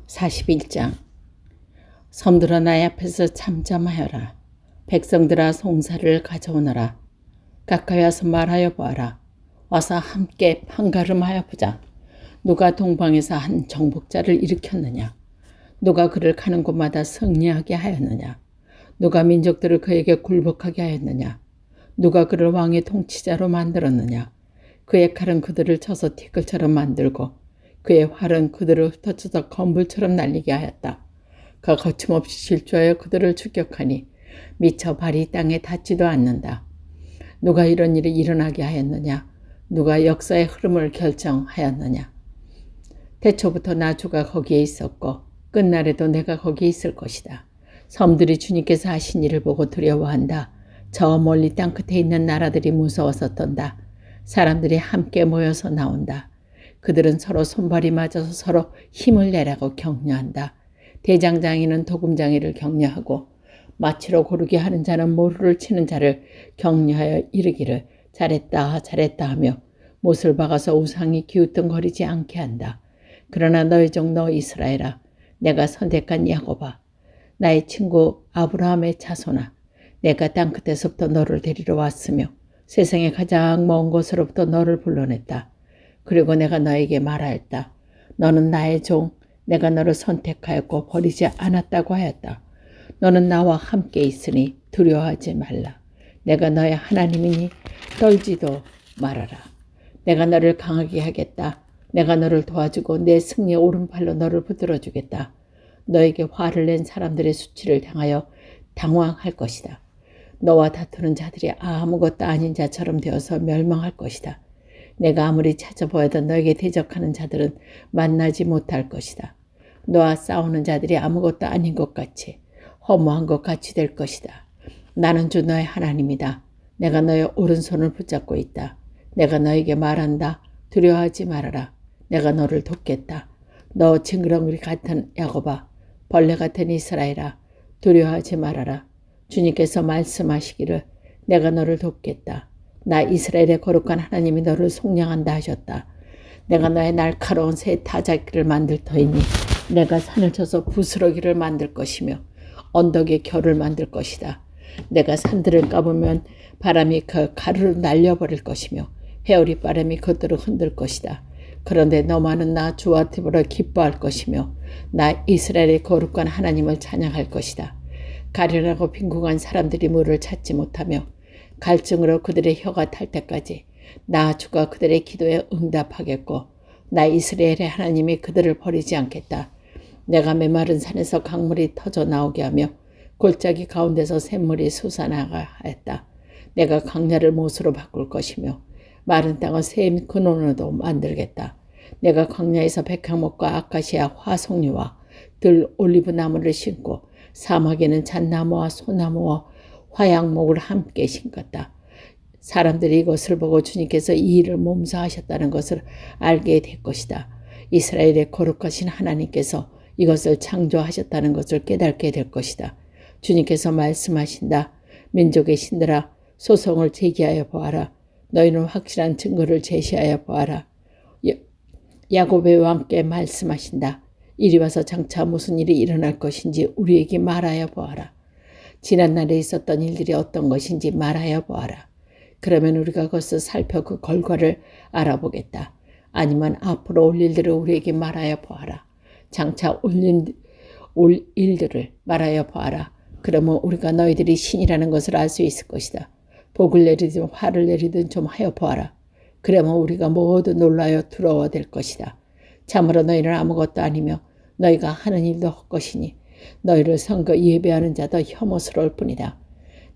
41장. 섬들아 나의 앞에서 잠잠하여라. 백성들아 송사를 가져오너라. 가까이 와서 말하여 보아라. 와서 함께 판가름하여 보자. 누가 동방에서 한 정복자를 일으켰느냐. 누가 그를 가는 곳마다 승리하게 하였느냐. 누가 민족들을 그에게 굴복하게 하였느냐. 누가 그를 왕의 통치자로 만들었느냐. 그의 칼은 그들을 쳐서 티끌처럼 만들고 그의 활은 그들을 흩어져서 건불처럼 날리게 하였다. 그가 거침없이 질주하여 그들을 추격하니 미쳐 발이 땅에 닿지도 않는다. 누가 이런 일이 일어나게 하였느냐. 누가 역사의 흐름을 결정하였느냐. 태초부터 나 주가 거기에 있었고 끝날에도 내가 거기에 있을 것이다. 섬들이 주님께서 하신 일을 보고 두려워한다. 저 멀리 땅끝에 있는 나라들이 무서워서 떤다. 사람들이 함께 모여서 나온다. 그들은 서로 손발이 맞아서 서로 힘을 내라고 격려한다. 대장장이는 도금장이를 격려하고 마치로 고르게 하는 자는 모루를 치는 자를 격려하여 이르기를 잘했다 잘했다 하며 못을 박아서 우상이 기우뚱거리지 않게 한다. 그러나 너희 종 너 이스라엘아, 내가 선택한 야곱아, 나의 친구 아브라함의 자손아, 내가 땅끝에서부터 너를 데리러 왔으며 세상의 가장 먼 곳으로부터 너를 불러냈다. 그리고 내가 너에게 말하였다. 너는 나의 종, 내가 너를 선택하였고 버리지 않았다고 하였다. 너는 나와 함께 있으니 두려워하지 말라. 내가 너의 하나님이니 떨지도 말아라. 내가 너를 강하게 하겠다. 내가 너를 도와주고 내 승리의 오른팔로 너를 붙들어주겠다. 너에게 화를 낸 사람들의 수치를 당하여 당황할 것이다. 너와 다투는 자들이 아무것도 아닌 자처럼 되어서 멸망할 것이다. 내가 아무리 찾아보아도 너에게 대적하는 자들은 만나지 못할 것이다. 너와 싸우는 자들이 아무것도 아닌 것 같이 허무한 것 같이 될 것이다. 나는 주 너의 하나님이다. 내가 너의 오른손을 붙잡고 있다. 내가 너에게 말한다. 두려워하지 말아라. 내가 너를 돕겠다. 너 징그러미 같은 야곱아, 벌레 같은 이스라엘아, 두려워하지 말아라. 주님께서 말씀하시기를 내가 너를 돕겠다. 나 이스라엘의 거룩한 하나님이 너를 속량한다 하셨다. 내가 너의 날카로운 새 타작기를 만들 터이니 내가 산을 쳐서 부스러기를 만들 것이며 언덕에 결을 만들 것이다. 내가 산들을 까보면 바람이 그 가루를 날려버릴 것이며 회오리 바람이 그들을 흔들 것이다. 그런데 너만은 나 주와 더불어 기뻐할 것이며 나 이스라엘의 거룩한 하나님을 찬양할 것이다. 가련하고 빈궁한 사람들이 물을 찾지 못하며 갈증으로 그들의 혀가 탈 때까지 나 주가 그들의 기도에 응답하겠고 나 이스라엘의 하나님이 그들을 버리지 않겠다. 내가 메마른 산에서 강물이 터져 나오게 하며 골짜기 가운데서 샘물이 솟아나가 하였다. 내가 강야를 못으로 바꿀 것이며 마른 땅을 새 근원으로 만들겠다. 내가 광야에서 백향목과 아카시아 화송류와 들 올리브 나무를 심고 사막에는 잣나무와 소나무와 화양목을 함께 심었다. 사람들이 이것을 보고 주님께서 이 일을 몸소 하셨다는 것을 알게 될 것이다. 이스라엘의 거룩하신 하나님께서 이것을 창조하셨다는 것을 깨닫게 될 것이다. 주님께서 말씀하신다. 민족의 신들아, 소송을 제기하여 보아라. 너희는 확실한 증거를 제시하여 보아라. 야곱의 왕께 말씀하신다. 이리 와서 장차 무슨 일이 일어날 것인지 우리에게 말하여 보아라. 지난날에 있었던 일들이 어떤 것인지 말하여 보아라. 그러면 우리가 그것을 살펴 그 결과를 알아보겠다. 아니면 앞으로 올 일들을 우리에게 말하여 보아라. 장차 올 일들을 말하여 보아라. 그러면 우리가 너희들이 신이라는 것을 알 수 있을 것이다. 복을 내리든 화를 내리든 좀 하여 보아라. 그러면 우리가 모두 놀라여 두려워될 것이다. 참으로 너희는 아무것도 아니며 너희가 하는 일도 헛것이니 너희를 선거 예배하는 자도 혐오스러울 뿐이다.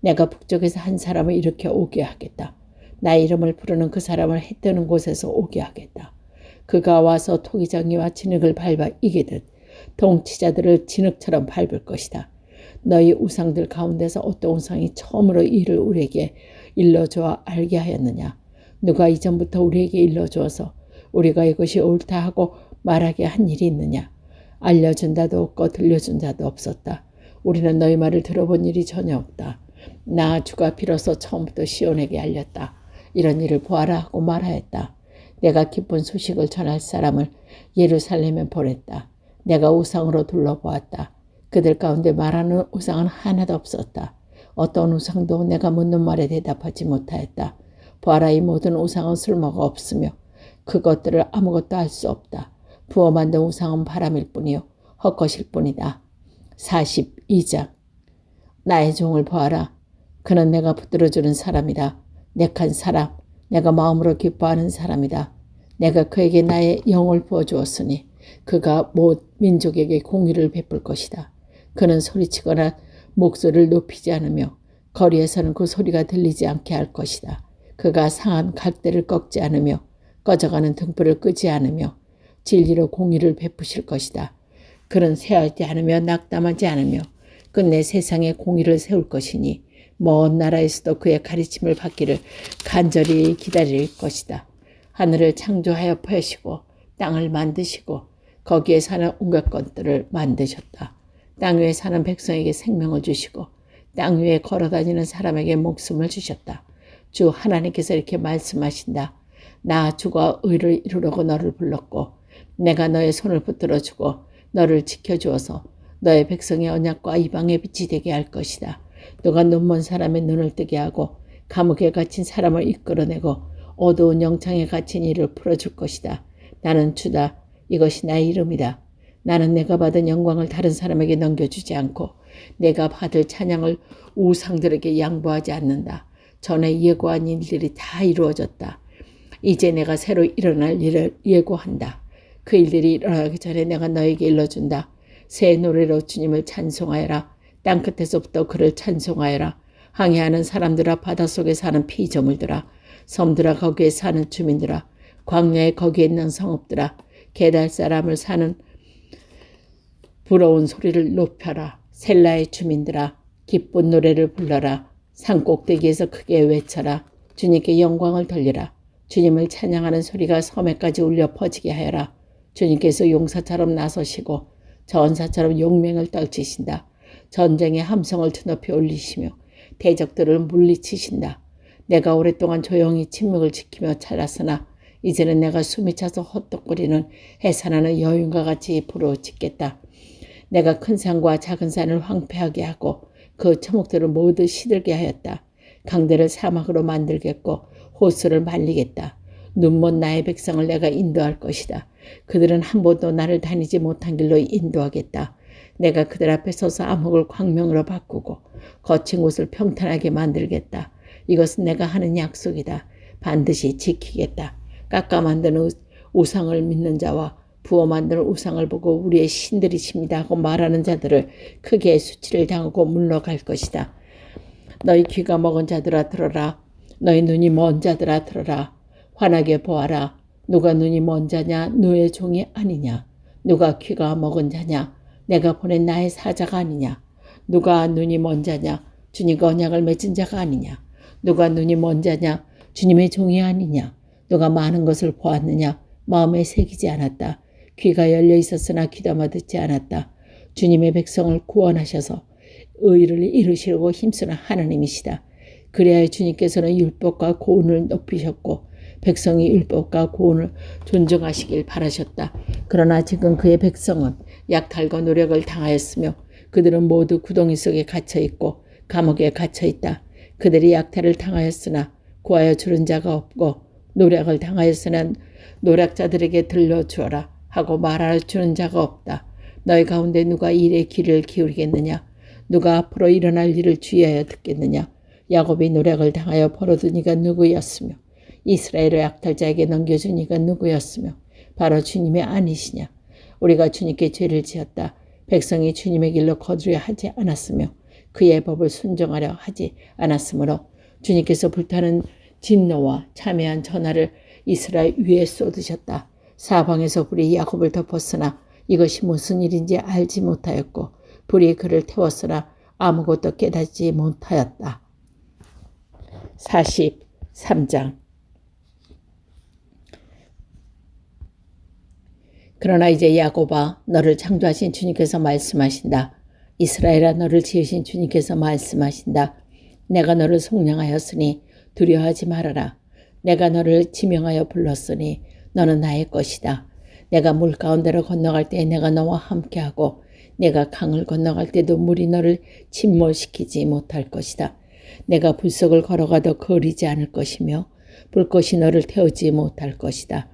내가 북쪽에서 한 사람을 일으켜 오게 하겠다. 나의 이름을 부르는 그 사람을 해 뜨는 곳에서 오게 하겠다. 그가 와서 토기장이와 진흙을 밟아 이기듯 통치자들을 진흙처럼 밟을 것이다. 너희 우상들 가운데서 어떤 우상이 처음으로 이를 우리에게 일러주어 알게 하였느냐. 누가 이전부터 우리에게 일러주어서 우리가 이것이 옳다 하고 말하게 한 일이 있느냐. 알려준 자도 없고 들려준 자도 없었다. 우리는 너희 말을 들어본 일이 전혀 없다. 나 주가 비로소 처음부터 시온에게 알렸다. 이런 일을 보아라 하고 말하였다. 내가 기쁜 소식을 전할 사람을 예루살렘에 보냈다. 내가 우상으로 둘러보았다. 그들 가운데 말하는 우상은 하나도 없었다. 어떤 우상도 내가 묻는 말에 대답하지 못하였다. 보아라, 이 모든 우상은 쓸모가 없으며 그것들을 아무것도 할 수 없다. 부어 만든 우상은 바람일 뿐이요 헛것일 뿐이다. 42장. 나의 종을 보아라. 그는 내가 붙들어주는 사람이다. 내한 사람, 내가 마음으로 기뻐하는 사람이다. 내가 그에게 나의 영을 부어주었으니 그가 못 민족에게 공의를 베풀 것이다. 그는 소리치거나 목소리를 높이지 않으며 거리에서는 그 소리가 들리지 않게 할 것이다. 그가 상한 갈대를 꺾지 않으며 꺼져가는 등불을 끄지 않으며 진리로 공의를 베푸실 것이다. 그는 쇠하지 않으며 낙담하지 않으며 끝내 세상에 공의를 세울 것이니 먼 나라에서도 그의 가르침을 받기를 간절히 기다릴 것이다. 하늘을 창조하여 펴시고 땅을 만드시고 거기에 사는 온갖 것들을 만드셨다. 땅 위에 사는 백성에게 생명을 주시고 땅 위에 걸어다니는 사람에게 목숨을 주셨다. 주 하나님께서 이렇게 말씀하신다. 나 주가 의를 이루려고 너를 불렀고 내가 너의 손을 붙들어주고 너를 지켜주어서 너의 백성의 언약과 이방의 빛이 되게 할 것이다. 너가 눈먼 사람의 눈을 뜨게 하고 감옥에 갇힌 사람을 이끌어내고 어두운 영창에 갇힌 이를 풀어줄 것이다. 나는 주다. 이것이 나의 이름이다. 나는 내가 받은 영광을 다른 사람에게 넘겨주지 않고 내가 받을 찬양을 우상들에게 양보하지 않는다. 전에 예고한 일들이 다 이루어졌다. 이제 내가 새로 일어날 일을 예고한다. 그 일들이 일어나기 전에 내가 너에게 일러준다. 새 노래로 주님을 찬송하여라. 땅끝에서부터 그를 찬송하여라. 항해하는 사람들아, 바닷속에 사는 피조물들아, 섬들아, 거기에 사는 주민들아, 광야에 거기에 있는 성읍들아, 게달 사람을 사는 부러운 소리를 높여라. 셀라의 주민들아, 기쁜 노래를 불러라. 산꼭대기에서 크게 외쳐라. 주님께 영광을 돌리라. 주님을 찬양하는 소리가 섬에까지 울려 퍼지게 하여라. 주님께서 용사처럼 나서시고 전사처럼 용맹을 떨치신다. 전쟁의 함성을 드높이 올리시며 대적들을 물리치신다. 내가 오랫동안 조용히 침묵을 지키며 살았으나 이제는 내가 숨이 차서 헛떡거리는 해산하는 여인과 같이 부르짖겠다. 내가 큰 산과 작은 산을 황폐하게 하고 그 초목들을 모두 시들게 하였다. 강들을 사막으로 만들겠고 호수를 말리겠다. 눈먼 나의 백성을 내가 인도할 것이다. 그들은 한 번도 나를 다니지 못한 길로 인도하겠다. 내가 그들 앞에 서서 암흑을 광명으로 바꾸고 거친 곳을 평탄하게 만들겠다. 이것은 내가 하는 약속이다. 반드시 지키겠다. 깎아 만드는 우상을 믿는 자와 부어 만드는 우상을 보고 우리의 신들이십니다 하고 말하는 자들을 크게 수치를 당하고 물러갈 것이다. 너희 귀가 먹은 자들아 들어라. 너희 눈이 먼 자들아 들어라. 환하게 보아라. 누가 눈이 먼 자냐? 너의 종이 아니냐? 누가 귀가 먹은 자냐? 내가 보낸 나의 사자가 아니냐? 누가 눈이 먼 자냐? 주님과 언약을 맺은 자가 아니냐? 누가 눈이 먼 자냐? 주님의 종이 아니냐? 누가 많은 것을 보았느냐? 마음에 새기지 않았다. 귀가 열려 있었으나 귀담아 듣지 않았다. 주님의 백성을 구원하셔서 의를 이루시려고 힘쓰는 하나님이시다. 그래야 주님께서는 율법과 고운을 높이셨고 백성이 율법과 고운을 존중하시길 바라셨다. 그러나 지금 그의 백성은 약탈과 노력을 당하였으며 그들은 모두 구덩이 속에 갇혀있고 감옥에 갇혀있다. 그들이 약탈을 당하였으나 구하여 주는 자가 없고 노력을 당하였으나 노력자들에게 들려주어라 하고 말하여 주는 자가 없다. 너희 가운데 누가 일에 귀를 기울이겠느냐? 누가 앞으로 일어날 일을 주의하여 듣겠느냐? 야곱이 노력을 당하여 벌어둔 이가 누구였으며 이스라엘을 약탈자에게 넘겨준 이가 누구였으며 바로 주님이 아니시냐? 우리가 주님께 죄를 지었다. 백성이 주님의 길로 거두려 하지 않았으며 그의 법을 순종하려 하지 않았으므로 주님께서 불타는 진노와 참회한 전하를 이스라엘 위에 쏟으셨다. 사방에서 불이 야곱을 덮었으나 이것이 무슨 일인지 알지 못하였고 불이 그를 태웠으나 아무것도 깨닫지 못하였다. 43장. 그러나 이제 야곱아, 너를 창조하신 주님께서 말씀하신다. 이스라엘아, 너를 지으신 주님께서 말씀하신다. 내가 너를 속량하였으니 두려워하지 말아라. 내가 너를 지명하여 불렀으니 너는 나의 것이다. 내가 물 가운데로 건너갈 때 내가 너와 함께하고 내가 강을 건너갈 때도 물이 너를 침몰시키지 못할 것이다. 내가 불 속을 걸어가도 거리지 않을 것이며 불꽃이 너를 태우지 못할 것이다.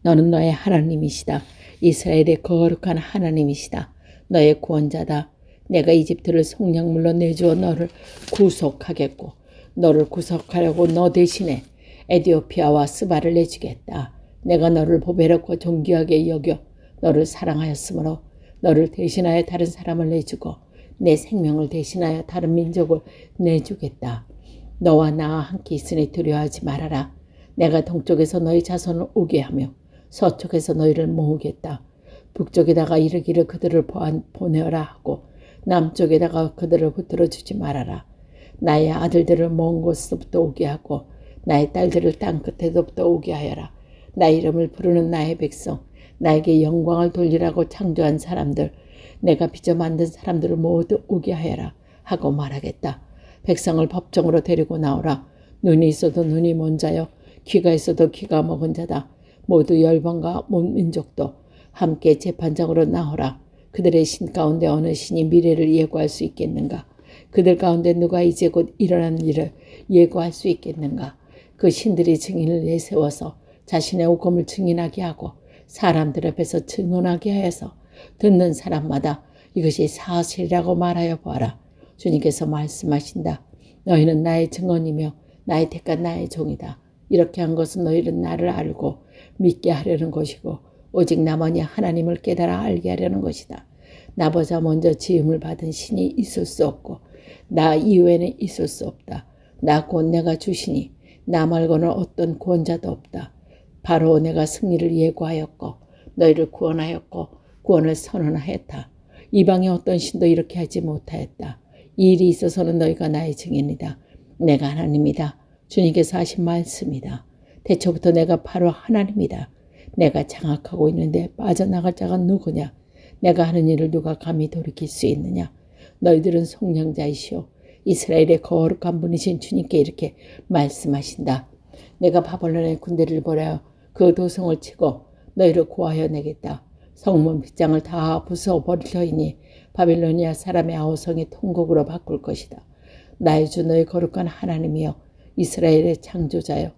너는 너의 하나님이시다. 이스라엘의 거룩한 하나님이시다. 너의 구원자다. 내가 이집트를 속량물로 내주어 너를 구속하겠고 너를 구속하려고 너 대신에 에디오피아와 스바를 내주겠다. 내가 너를 보배롭고 존귀하게 여겨 너를 사랑하였으므로 너를 대신하여 다른 사람을 내주고 내 생명을 대신하여 다른 민족을 내주겠다. 너와 나와 함께 있으니 두려워하지 말아라. 내가 동쪽에서 너희 자손을 오게 하며 서쪽에서 너희를 모으겠다. 북쪽에다가 이르기를 그들을 보내어라 하고 남쪽에다가 그들을 붙들어 주지 말아라. 나의 아들들을 먼 곳에서부터 오게 하고 나의 딸들을 땅 끝에서부터 오게 하여라. 나의 이름을 부르는 나의 백성, 나에게 영광을 돌리라고 창조한 사람들, 내가 빚어 만든 사람들을 모두 오게 하여라 하고 말하겠다. 백성을 법정으로 데리고 나오라. 눈이 있어도 눈이 먼 자여 귀가 있어도 귀가 먹은 자다. 모두 열방과 온 민족도 함께 재판장으로 나오라. 그들의 신 가운데 어느 신이 미래를 예고할 수 있겠는가? 그들 가운데 누가 이제 곧 일어나는 일을 예고할 수 있겠는가? 그 신들이 증인을 내세워서 자신의 오금을 증인하게 하고 사람들 앞에서 증언하게 하여서 듣는 사람마다 이것이 사실이라고 말하여 보아라. 주님께서 말씀하신다. 너희는 나의 증언이며 나의 택한 나의 종이다. 이렇게 한 것은 너희는 나를 알고 믿게 하려는 것이고 오직 나만이 하나님을 깨달아 알게 하려는 것이다. 나보다 먼저 지음을 받은 신이 있을 수 없고 나 이후에는 있을 수 없다. 나 곧 내가 주시니 나 말고는 어떤 구원자도 없다. 바로 내가 승리를 예고하였고 너희를 구원하였고 구원을 선언하였다. 이방의 어떤 신도 이렇게 하지 못하였다. 이 일이 있어서는 너희가 나의 증인이다. 내가 하나님이다. 주님께서 하신 말씀이다. 태초부터 내가 바로 하나님이다. 내가 장악하고 있는데 빠져나갈 자가 누구냐? 내가 하는 일을 누가 감히 돌이킬 수 있느냐? 너희들은 속량자이시오. 이스라엘의 거룩한 분이신 주님께 이렇게 말씀하신다. 내가 바벨론의 군대를 보내어 그 도성을 치고 너희를 구하여 내겠다. 성문 빗장을 다 부숴버릴 터이니 바빌로니아 사람의 아우성이 통곡으로 바꿀 것이다. 나의 주 너희 거룩한 하나님이여 이스라엘의 창조자여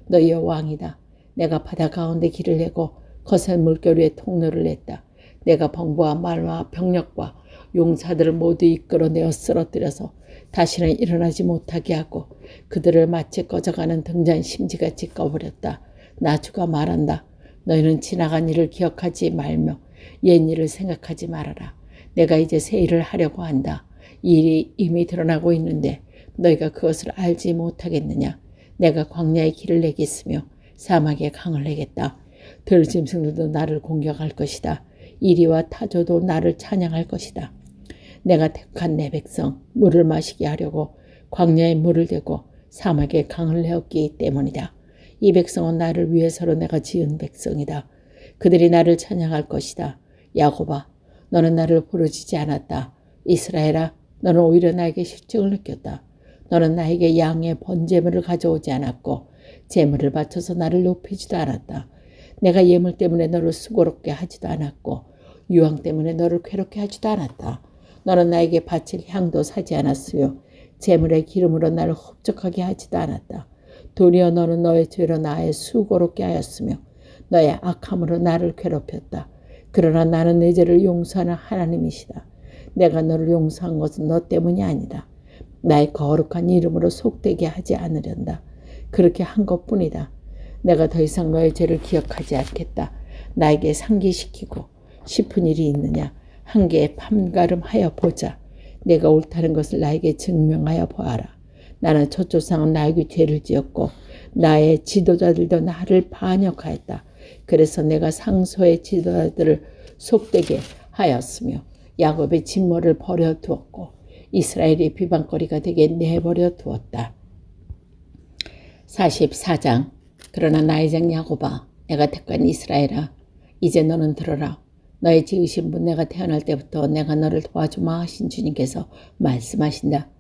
너희의 왕이다. 내가 바다 가운데 길을 내고 거센 물결 위에 통로를 냈다. 내가 병부와 말과 병력과 용사들을 모두 이끌어내어 쓰러뜨려서 다시는 일어나지 못하게 하고 그들을 마치 꺼져가는 등잔 심지같이 꺼버렸다. 나 주가 말한다. 너희는 지나간 일을 기억하지 말며 옛 일을 생각하지 말아라. 내가 이제 새 일을 하려고 한다. 이 일이 이미 드러나고 있는데 너희가 그것을 알지 못하겠느냐. 내가 광야에 길을 내겠으며 사막에 강을 내겠다. 들짐승들도 나를 공격할 것이다. 이리와 타조도 나를 찬양할 것이다. 내가 택한 내 백성 물을 마시게 하려고 광야에 물을 대고 사막에 강을 내었기 때문이다. 이 백성은 나를 위해서로 내가 지은 백성이다. 그들이 나를 찬양할 것이다. 야곱아, 너는 나를 부르짖지 않았다. 이스라엘아, 너는 오히려 나에게 실증을 느꼈다. 너는 나에게 양의 번제물을 가져오지 않았고 제물을 바쳐서 나를 높이지도 않았다. 내가 예물 때문에 너를 수고롭게 하지도 않았고 유황 때문에 너를 괴롭게 하지도 않았다. 너는 나에게 바칠 향도 사지 않았으며 제물의 기름으로 나를 흡족하게 하지도 않았다. 도리어 너는 너의 죄로 나의 수고롭게 하였으며 너의 악함으로 나를 괴롭혔다. 그러나 나는 내 죄를 용서하는 하나님이시다. 내가 너를 용서한 것은 너 때문이 아니다. 나의 거룩한 이름으로 속되게 하지 않으련다. 그렇게 한 것뿐이다. 내가 더 이상 너의 죄를 기억하지 않겠다. 나에게 상기시키고 싶은 일이 있느냐. 한 개의 판가름하여 보자. 내가 옳다는 것을 나에게 증명하여 보아라. 나는 첫조상은 나에게 죄를 지었고 나의 지도자들도 나를 반역하였다. 그래서 내가 상소의 지도자들을 속되게 하였으며 야곱의 진모를 버려두었고 이스라엘의 비방거리가 되게 내버려 두었다. 44장. 그러나 나의 장 야곱아, 내가 택한 이스라엘아, 이제 너는 들어라. 너의 지으신 분 내가 태어날 때부터 내가 너를 도와주마 하신 주님께서 말씀하신다.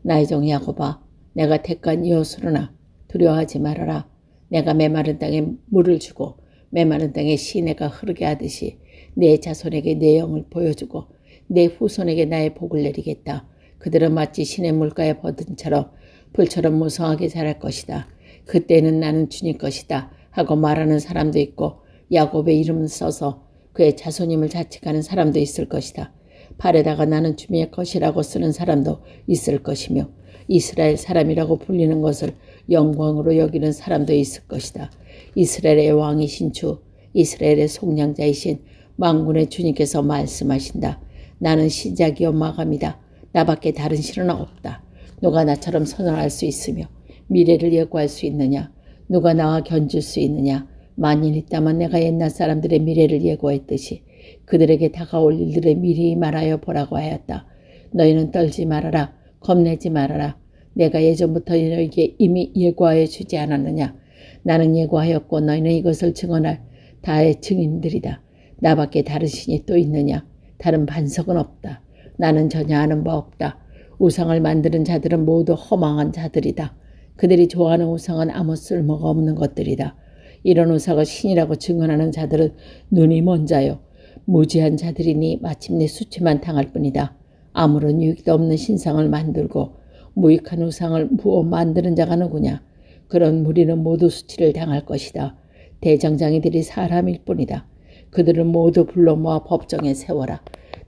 나의 종 야곱아, 내가 택한 여호수르나 두려워하지 말아라. 내가 메마른 땅에 물을 주고 메마른 땅에 시내가 흐르게 하듯이 내 자손에게 내 영을 보여주고 내 후손에게 나의 복을 내리겠다. 그들은 마치 시내 물가의 버든처럼 불처럼 무성하게 자랄 것이다. 그때는 나는 주님 것이다 하고 말하는 사람도 있고 야곱의 이름을 써서 그의 자손임을 자책하는 사람도 있을 것이다. 발에다가 나는 주님의 것이라고 쓰는 사람도 있을 것이며 이스라엘 사람이라고 불리는 것을 영광으로 여기는 사람도 있을 것이다. 이스라엘의 왕이신 주, 이스라엘의 속량자이신 만군의 주님께서 말씀하신다. 나는 시작이요 마감이다. 나밖에 다른 신은 없다. 누가 나처럼 선언할 수 있으며 미래를 예고할 수 있느냐? 누가 나와 견줄 수 있느냐? 만일 있다면 내가 옛날 사람들의 미래를 예고했듯이 그들에게 다가올 일들을 미리 말하여 보라고 하였다. 너희는 떨지 말아라. 겁내지 말아라. 내가 예전부터 너희에게 이미 예고하여 주지 않았느냐? 나는 예고하였고 너희는 이것을 증언할 다의 증인들이다. 나밖에 다른 신이 또 있느냐? 다른 반석은 없다. 나는 전혀 아는 바 없다. 우상을 만드는 자들은 모두 허망한 자들이다. 그들이 좋아하는 우상은 아무 쓸모가 없는 것들이다. 이런 우상을 신이라고 증언하는 자들은 눈이 먼 자요 무지한 자들이니 마침내 수치만 당할 뿐이다. 아무런 유익도 없는 신상을 만들고 무익한 우상을 만드는 자가 누구냐? 그런 무리는 모두 수치를 당할 것이다. 대장장이들이 사람일 뿐이다. 그들은 모두 불러 모아 법정에 세워라.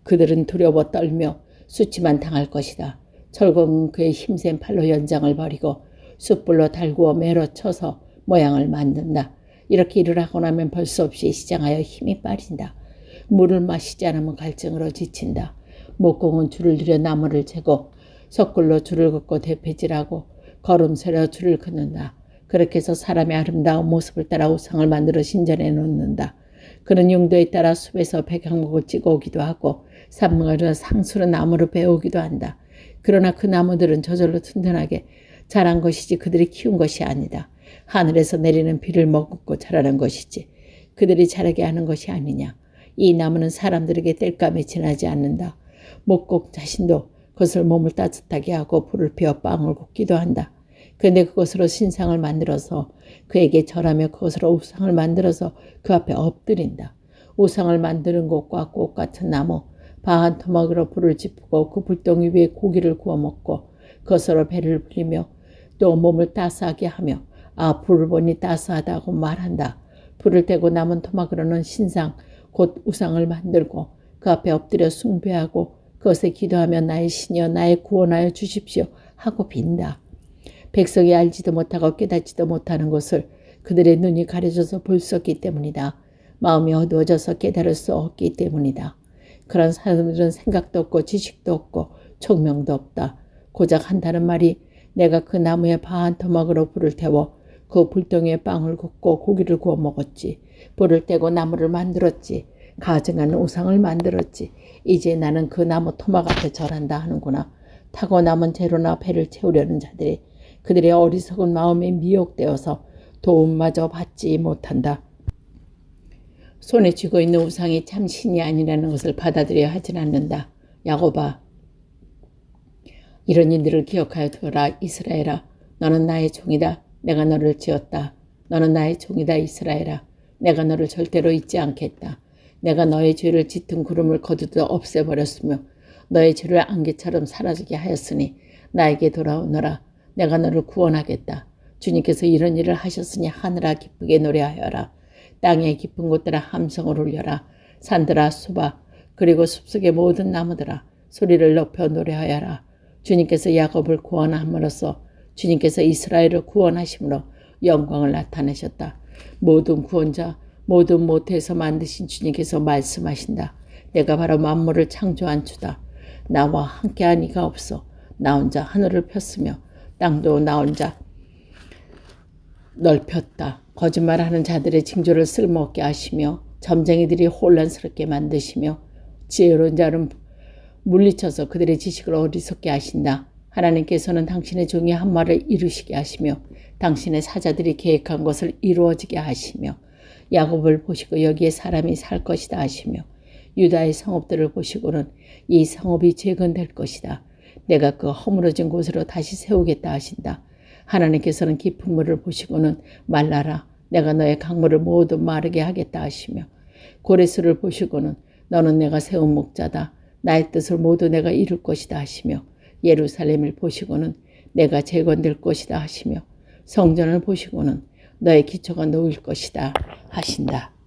그들은 두려워 떨며 수치만 당할 것이다. 철공은 그의 힘센 팔로 연장을 벌이고 숯불로 달구어 매러 쳐서 모양을 만든다. 이렇게 일을 하고 나면 벌수 없이 시장하여 힘이 빠진다. 물을 마시지 않으면 갈증으로 지친다. 목공은 줄을 들여 나무를 재고 석굴로 줄을 긋고 대패질하고 걸음새로 줄을 긋는다. 그렇게 해서 사람의 아름다운 모습을 따라 우상을 만들어 신전에 놓는다. 그런 용도에 따라 숲에서 백향목을 찍어오기도 하고 산물에서 상수로 나무를 베어오기도 한다. 그러나 그 나무들은 저절로 튼튼하게 자란 것이지 그들이 키운 것이 아니다. 하늘에서 내리는 비를 머금고 자라는 것이지 그들이 자라게 하는 것이 아니냐. 이 나무는 사람들에게 땔감에 지나지 않는다. 목곡 자신도 그것을 몸을 따뜻하게 하고 불을 피워 빵을 굽기도 한다. 그런데 그것으로 신상을 만들어서 그에게 절하며 그것으로 우상을 만들어서 그 앞에 엎드린다. 우상을 만드는 곳과 꽃 같은 나무 바 한 토막으로 불을 지프고 그 불덩이 위에 고기를 구워 먹고 그것으로 배를 불리며 또 몸을 따스하게 하며 불을 보니 따스하다고 말한다. 불을 떼고 남은 토막으로는 신상 곧 우상을 만들고 그 앞에 엎드려 숭배하고 그것에 기도하며 나의 신이여 나의 구원하여 주십시오 하고 빈다. 백성이 알지도 못하고 깨닫지도 못하는 것을 그들의 눈이 가려져서 볼 수 없기 때문이다. 마음이 어두워져서 깨달을 수 없기 때문이다. 그런 사람들은 생각도 없고 지식도 없고 총명도 없다. 고작 한다는 말이 내가 그 나무에 바 한 토막으로 불을 태워 그 불덩이에 빵을 굽고 고기를 구워 먹었지. 불을 떼고 나무를 만들었지. 가증한 우상을 만들었지. 이제 나는 그 나무 토막 앞에 절한다 하는구나. 타고 남은 재료나 배를 채우려는 자들이 그들의 어리석은 마음에 미혹되어서 도움마저 받지 못한다. 손에 쥐고 있는 우상이 참 신이 아니라는 것을 받아들여야 하진 않는다. 야곱아, 이런 일들을 기억하여 두어라. 이스라엘아, 너는 나의 종이다. 내가 너를 지었다. 너는 나의 종이다. 이스라엘아, 내가 너를 절대로 잊지 않겠다. 내가 너의 죄를 짙은 구름을 거두듯 없애버렸으며 너의 죄를 안개처럼 사라지게 하였으니 나에게 돌아오너라. 내가 너를 구원하겠다. 주님께서 이런 일을 하셨으니 하늘아 기쁘게 노래하여라. 땅의 깊은 곳들아 함성을 울려라. 산들아 숲아 그리고 숲속의 모든 나무들아 소리를 높여 노래하여라. 주님께서 야곱을 구원함으로써 주님께서 이스라엘을 구원하심으로 영광을 나타내셨다. 모든 구원자 모든 모태에서 만드신 주님께서 말씀하신다. 내가 바로 만물을 창조한 주다. 나와 함께한 이가 없어. 나 혼자 하늘을 폈으며 땅도 나 혼자 넓혔다. 거짓말하는 자들의 징조를 쓸모없게 하시며 점쟁이들이 혼란스럽게 만드시며 지혜로운 자는 물리쳐서 그들의 지식을 어리석게 하신다. 하나님께서는 당신의 종이 한 말을 이루시게 하시며 당신의 사자들이 계획한 것을 이루어지게 하시며 야곱을 보시고 여기에 사람이 살 것이다 하시며 유다의 성읍들을 보시고는 이 성읍이 재건될 것이다. 내가 그 허물어진 곳으로 다시 세우겠다 하신다. 하나님께서는 깊은 물을 보시고는 말라라 내가 너의 강물을 모두 마르게 하겠다 하시며 고레스를 보시고는 너는 내가 세운 목자다. 나의 뜻을 모두 내가 이룰 것이다 하시며 예루살렘을 보시고는 내가 재건될 것이다 하시며 성전을 보시고는 너의 기초가 놓일 것이다 하신다.